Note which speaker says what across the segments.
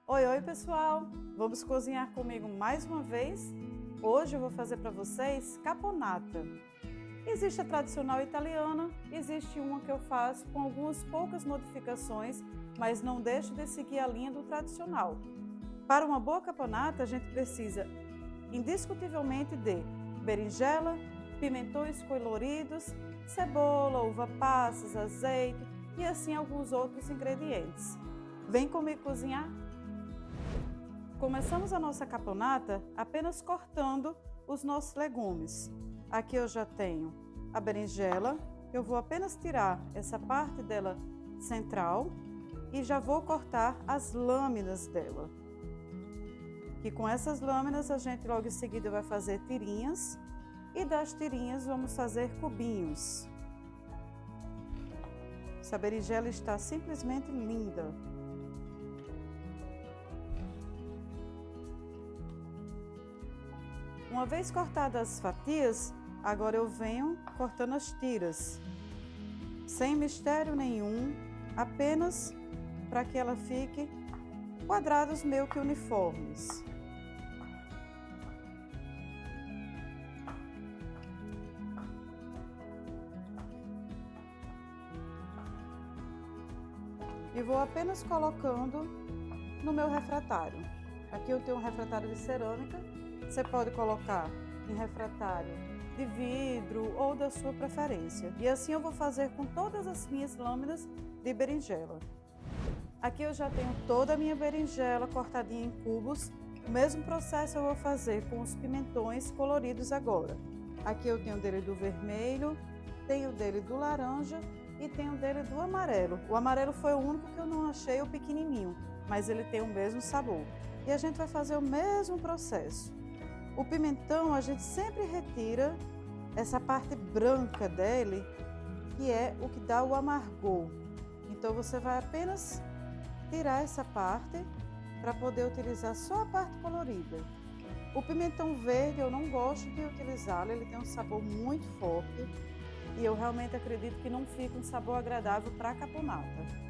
Speaker 1: Oi, oi pessoal! Vamos cozinhar comigo mais uma vez? Hoje eu vou fazer para vocês caponata. Existe a tradicional italiana, existe uma que eu faço com algumas poucas modificações, mas não deixo de seguir a linha do tradicional. Para uma boa caponata a gente precisa indiscutivelmente de berinjela, pimentões coloridos, cebola, uva passas, azeite e assim alguns outros ingredientes. Vem comigo cozinhar? Começamos a nossa caponata apenas cortando os nossos legumes. Aqui eu já tenho a berinjela, eu vou apenas tirar essa parte dela central e já vou cortar as lâminas dela. E com essas lâminas a gente logo em seguida vai fazer tirinhas e das tirinhas vamos fazer cubinhos. Essa berinjela está simplesmente linda. Uma vez cortadas as fatias, agora eu venho cortando as tiras, sem mistério nenhum, apenas para que ela fique quadrados meio que uniformes. E vou apenas colocando no meu refratário. Aqui eu tenho um refratário de cerâmica. Você pode colocar em refratário de vidro ou da sua preferência. E assim eu vou fazer com todas as minhas lâminas de berinjela. Aqui eu já tenho toda a minha berinjela cortadinha em cubos. O mesmo processo eu vou fazer com os pimentões coloridos agora. Aqui eu tenho dele do vermelho, tenho dele do laranja e tenho dele do amarelo. O amarelo foi o único que eu não achei o pequenininho, mas ele tem o mesmo sabor. E a gente vai fazer o mesmo processo. O pimentão a gente sempre retira essa parte branca dele, que é o que dá o amargor. Então você vai apenas tirar essa parte para poder utilizar só a parte colorida. O pimentão verde eu não gosto de utilizá-lo, ele tem um sabor muito forte e eu realmente acredito que não fica um sabor agradável para a caponata.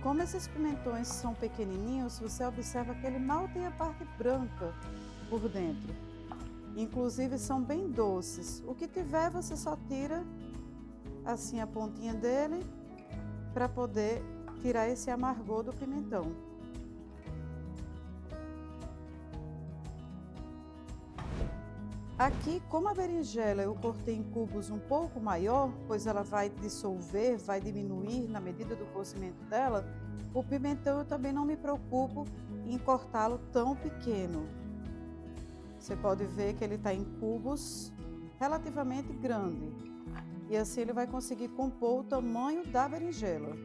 Speaker 1: Como esses pimentões são pequenininhos, você observa que ele mal tem a parte branca por dentro. Inclusive são bem doces. O que tiver você só tira assim a pontinha dele para poder tirar esse amargor do pimentão. Aqui, como a berinjela eu cortei em cubos um pouco maior, pois ela vai dissolver, vai diminuir na medida do cozimento dela, o pimentão eu também não me preocupo em cortá-lo tão pequeno. Você pode ver que ele está em cubos relativamente grande e assim ele vai conseguir compor o tamanho da berinjela.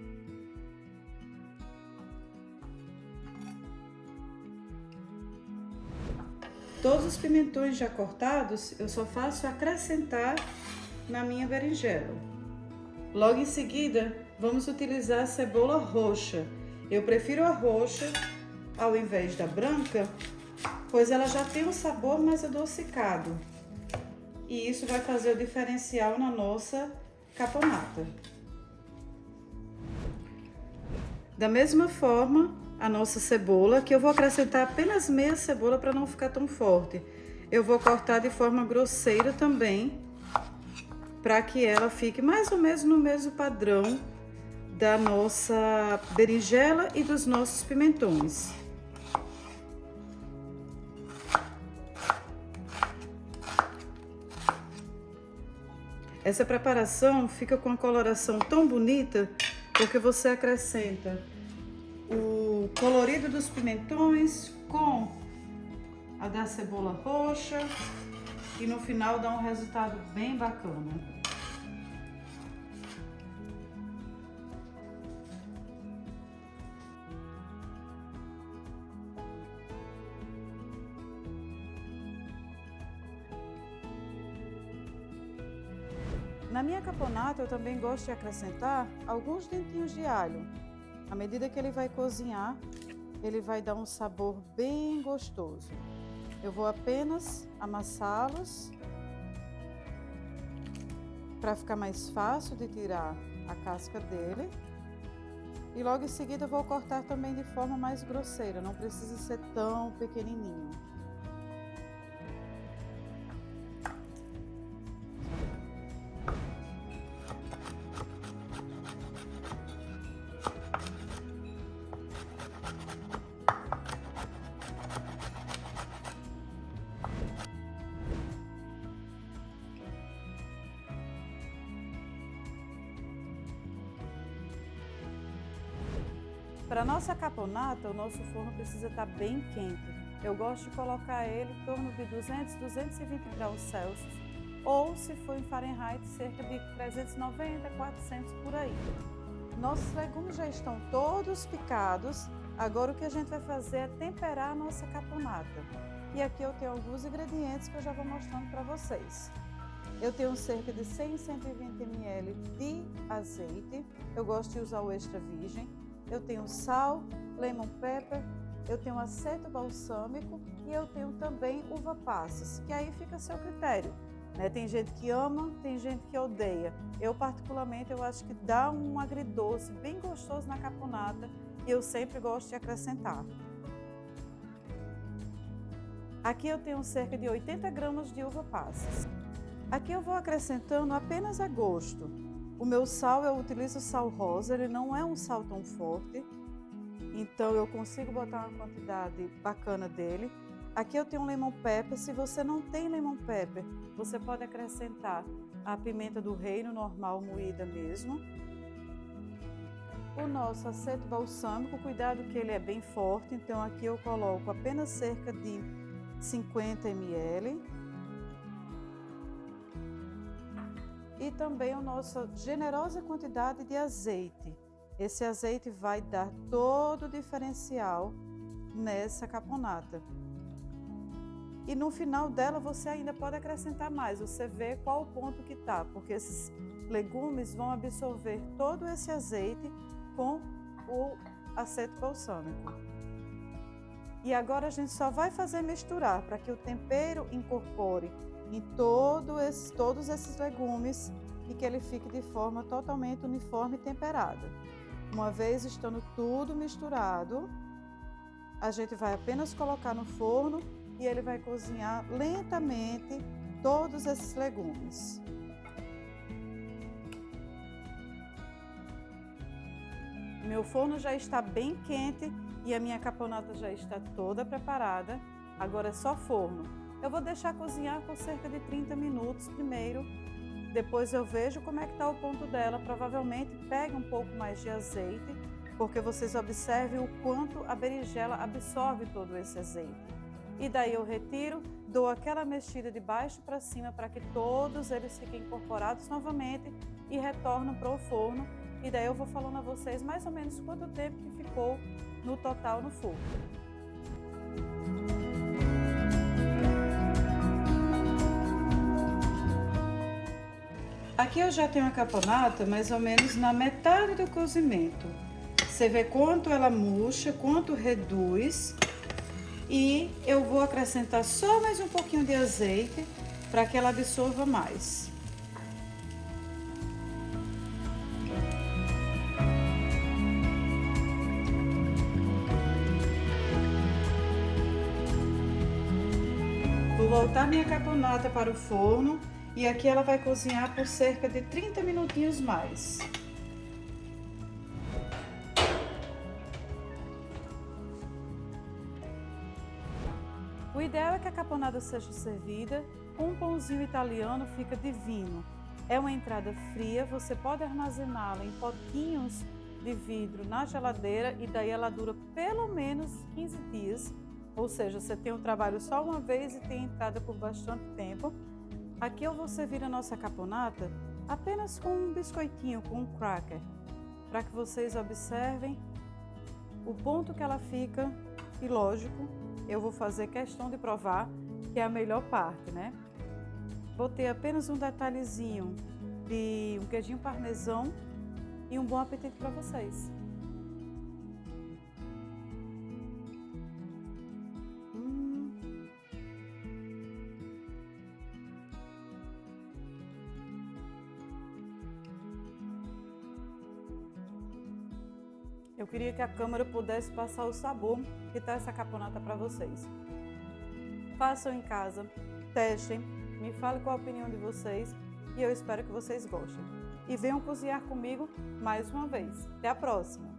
Speaker 1: Todos os pimentões já cortados, eu só faço acrescentar na minha berinjela. Logo em seguida, vamos utilizar a cebola roxa. Eu prefiro a roxa ao invés da branca, pois ela já tem um sabor mais adocicado. E isso vai fazer o diferencial na nossa caponata. Da mesma forma, a nossa cebola, que eu vou acrescentar apenas meia cebola para não ficar tão forte. Eu vou cortar de forma grosseira também, para que ela fique mais ou menos no mesmo padrão da nossa berinjela e dos nossos pimentões. Essa preparação fica com a coloração tão bonita porque você acrescenta o colorido dos pimentões com a da cebola roxa e no final dá um resultado bem bacana. Na minha caponata eu também gosto de acrescentar alguns dentinhos de alho. À medida que ele vai cozinhar, ele vai dar um sabor bem gostoso. Eu vou apenas amassá-los para ficar mais fácil de tirar a casca dele. E logo em seguida eu vou cortar também de forma mais grosseira, não precisa ser tão pequenininho. Para nossa caponata, o nosso forno precisa estar bem quente. Eu gosto de colocar ele em torno de 200, 220 graus Celsius, ou se for em Fahrenheit, cerca de 390, 400 por aí. Nossos legumes já estão todos picados, agora o que a gente vai fazer é temperar a nossa caponata. E aqui eu tenho alguns ingredientes que eu já vou mostrando para vocês. Eu tenho cerca de 100, 120 ml de azeite, eu gosto de usar o extra virgem. Eu tenho sal, lemon pepper, eu tenho aceto balsâmico e eu tenho também uva passas, que aí fica a seu critério, né? Tem gente que ama, tem gente que odeia. Eu particularmente, eu acho que dá um agridoce bem gostoso na caponata e eu sempre gosto de acrescentar. Aqui eu tenho cerca de 80 gramas de uva passas. Aqui eu vou acrescentando apenas a gosto. O meu sal, eu utilizo sal rosa, ele não é um sal tão forte, então eu consigo botar uma quantidade bacana dele. Aqui eu tenho um lemon pepper, se você não tem lemon pepper, você pode acrescentar a pimenta do reino normal moída mesmo. O nosso aceto balsâmico, cuidado que ele é bem forte, então aqui eu coloco apenas cerca de 50 ml. E também a nossa generosa quantidade de azeite. Esse azeite vai dar todo o diferencial nessa caponata. E no final dela você ainda pode acrescentar mais, você vê qual o ponto que tá, porque esses legumes vão absorver todo esse azeite com o aceto balsâmico. E agora a gente só vai fazer misturar para que o tempero incorpore em todos esses legumes e que ele fique de forma totalmente uniforme e temperada. Uma vez estando tudo misturado, a gente vai apenas colocar no forno e ele vai cozinhar lentamente todos esses legumes. Meu forno já está bem quente e a minha caponata já está toda preparada. Agora é só forno. Eu vou deixar cozinhar por cerca de 30 minutos primeiro, depois eu vejo como é que está o ponto dela. Provavelmente pegue um pouco mais de azeite, porque vocês observem o quanto a berinjela absorve todo esse azeite. E daí eu retiro, dou aquela mexida de baixo para cima para que todos eles fiquem incorporados novamente e retorno para o forno. E daí eu vou falando a vocês mais ou menos quanto tempo que ficou no total no forno. Aqui eu já tenho a caponata mais ou menos na metade do cozimento. Você vê quanto ela murcha, quanto reduz. E eu vou acrescentar só mais um pouquinho de azeite para que ela absorva mais. Vou voltar minha caponata para o forno e aqui ela vai cozinhar por cerca de 30 minutinhos mais. O ideal é que a caponata seja servida com um pãozinho italiano, fica divino. É uma entrada fria, você pode armazená-la em potinhos de vidro na geladeira e daí ela dura pelo menos 15 dias. Ou seja, você tem o trabalho só uma vez e tem entrada por bastante tempo. Aqui eu vou servir a nossa caponata apenas com um biscoitinho, com um cracker, para que vocês observem o ponto que ela fica e, lógico, eu vou fazer questão de provar, que é a melhor parte, né? Botei apenas um detalhezinho de um queijinho parmesão e um bom apetite para vocês. Eu queria que a câmera pudesse passar o sabor que tá essa caponata para vocês. Façam em casa, testem, me falem qual a opinião de vocês e eu espero que vocês gostem. E venham cozinhar comigo mais uma vez. Até a próxima!